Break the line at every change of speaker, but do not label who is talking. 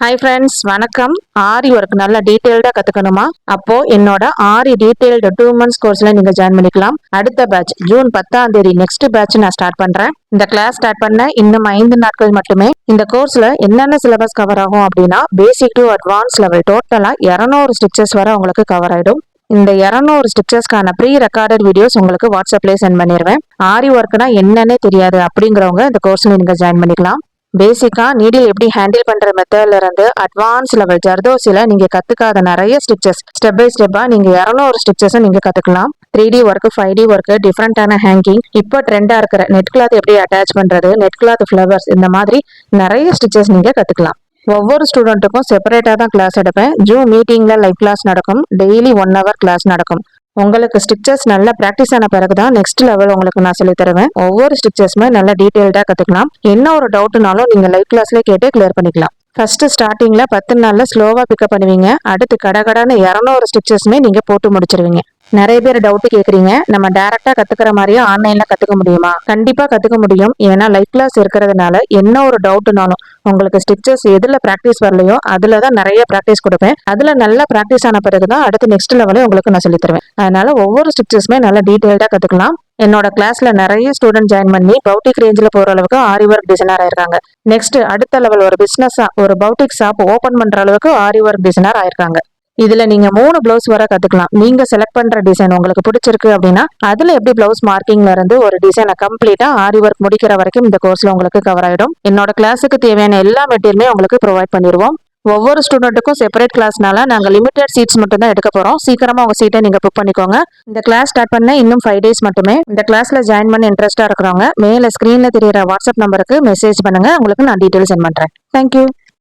Hi friends, வணக்கம். ஆரி work நல்லா டீட்டெயில்டாக கற்றுக்கணுமா? அப்போ என்னோட ஆரி டீட்டெயில்டு 2 months கோர்ஸில் நீங்கள் ஜாயின் பண்ணிக்கலாம். அடுத்த பேட்ச் ஜூன் 10 நெக்ஸ்ட் பேட்ச் நான் ஸ்டார்ட் பண்ணுறேன். இந்த கிளாஸ் ஸ்டார்ட் பண்ண இன்னும் 5 நாட்கள் மட்டுமே. இந்த கோர்ஸில் என்னென்ன சிலபஸ் கவர் ஆகும் அப்படின்னா, பேசிக் டு அட்வான்ஸ் லெவல் டோட்டலாக 200 ஸ்டிச்சஸ் வரை உங்களுக்கு கவர் ஆகிடும். இந்த 200 ஸ்டிச்சஸ்க்கான ப்ரீ ரெக்கார்டட் வீடியோஸ் உங்களுக்கு வாட்ஸ்அப்லேயே சென்ட் பண்ணிடுவேன். ஆரி ஒர்க்னா என்னன்னே தெரியாது அப்படிங்கிறவங்க இந்த கோர்ஸில் நீங்கள் ஜாயின் பண்ணிக்கலாம். பேசிக்கா நீடில் எப்படி ஹேண்டில் பண்ற மெத்தட்ல இருந்து அட்வான்ஸ் லெவல் ஜர்தோசில நீங்க கத்துக்காத நிறைய ஸ்டிச்சஸ் ஸ்டெப் பை ஸ்டெப்பா நீங்க 200 ஸ்டிச்சஸ் நீங்க கத்துக்கலாம். 3D ஒர்க், 5D ஒர்க், டிஃப்ரெண்டான ஹேங்கிங், இப்போ ட்ரெண்டா இருக்கிற நெட் கிளாத் எப்படி அட்டாச் பண்றது, நெட் கிளாத் ஃபிளவர்ஸ், இந்த மாதிரி நிறைய ஸ்டிச்சஸ் நீங்க கத்துக்கலாம். ஒவ்வொரு ஸ்டூடெண்ட்டுக்கும் செப்பரேட்டா தான் கிளாஸ் எடுப்பேன். ஜூம் மீட்டிங்ல லைவ் கிளாஸ் நடக்கும். டெய்லி 1 hour கிளாஸ் நடக்கும். உங்களுக்கு ஸ்டிச்சஸ் நல்லா ப்ராக்டிஸ் ஆன பிறகுதான் நெக்ஸ்ட் லெவல் உங்களுக்கு நான் சொல்லி தருவேன். ஒவ்வொரு ஸ்டிச்சஸுமே நல்லா டீட்டெயில்டா கத்துக்கலாம். என்ன ஒரு டவுட்னாலும் நீங்க லைவ் கிளாஸ்ல கேட்டு கிளியர் பண்ணிக்கலாம். ஃபர்ஸ்ட் ஸ்டார்டிங்ல 10 நாள்ல ஸ்லோவா பிக்கப் பண்ணுவீங்க. அடுத்து கடகடான 200 ஸ்டிச்சஸ்மே நீங்க போட்டு முடிச்சிருவீங்க. நிறைய பேர் டவுட் கேக்குறீங்க, நம்ம டைரக்டா கத்துக்கிற மாதிரியே ஆன்லைன்ல கத்துக்க முடியுமா? கண்டிப்பா கத்துக்க முடியும். ஏன்னா லைவ் கிளாஸ் இருக்கிறதுனால என்ன ஒரு டவுட்னாலும் உங்களுக்கு ஸ்டிச்சஸ் எதுல பிராக்டிஸ் வரலையோ அதுலதான் நிறைய பிராக்டிஸ் கொடுப்பேன். அதுல நல்லா பிராக்டிஸ் ஆன பிறகுதான் அடுத்து நெக்ஸ்ட் லெவலே உங்களுக்கு நான் சொல்லி தருவேன். அதனால ஒவ்வொரு ஸ்டிச்சஸுமே நல்லா டீட்டெயில்டா கத்துக்கலாம். என்னோட கிளாஸ்ல நிறைய ஸ்டூடெண்ட் ஜாயின் பண்ணி பவுட்டிக் ரேஞ்சில் போற அளவுக்கு ஆரி ஒர்க் டிசைனர் ஆயிருக்காங்க. நெக்ஸ்ட் அடுத்த லெவல் ஒரு பிசினஸா ஒரு பவுட்டிக் ஷாப் ஓபன் பண்ற அளவுக்கு ஆரி ஒர்க் டிசைனர் ஆயிருக்காங்க. இதுல நீங்க 3 பிளவுஸ் வரை கத்துக்கலாம். நீங்க செலக்ட் பண்ற டிசைன் உங்களுக்கு பிடிச்சிருக்கு அப்படின்னா அதுல எப்படி பிளவுஸ் மார்க்கிங்ல இருந்து ஒரு டிசைனை கம்ப்ளீட்டா ஆரி ஒர்க் முடிக்கிற வரைக்கும் இந்த கோர்ஸ்ல உங்களுக்கு கவர் ஆயிடும். என்னோட கிளாஸுக்கு தேவையான எல்லா மெட்டீரியலுமே உங்களுக்கு ப்ரொவைட் பண்ணிடுவோம். ஒவ்வொரு ஸ்டூடெண்ட்டுக்கும் செப்பரேட் கிளாஸ்னால நாங்கள் லிமிடெட் சீட்ஸ் மட்டும் தான் எடுக்க போறோம். சீக்கிரமா உங்க சீட்டை நீங்க புக் பண்ணிக்கோங்க. இந்த கிளாஸ் ஸ்டார்ட் பண்ண இன்னும் 5 days மட்டுமே. இந்த கிளாஸ்ல ஜாயின் பண்ண இன்ட்ரெஸ்டா இருக்கிறவங்க மேல ஸ்கிரீன்ல தெரியுற வாட்ஸ்அப் நம்பருக்கு மெசேஜ் பண்ணுங்க. உங்களுக்கு நான் டீடைல்ஸ் சென்ட் பண்றேன். தேங்க்யூ.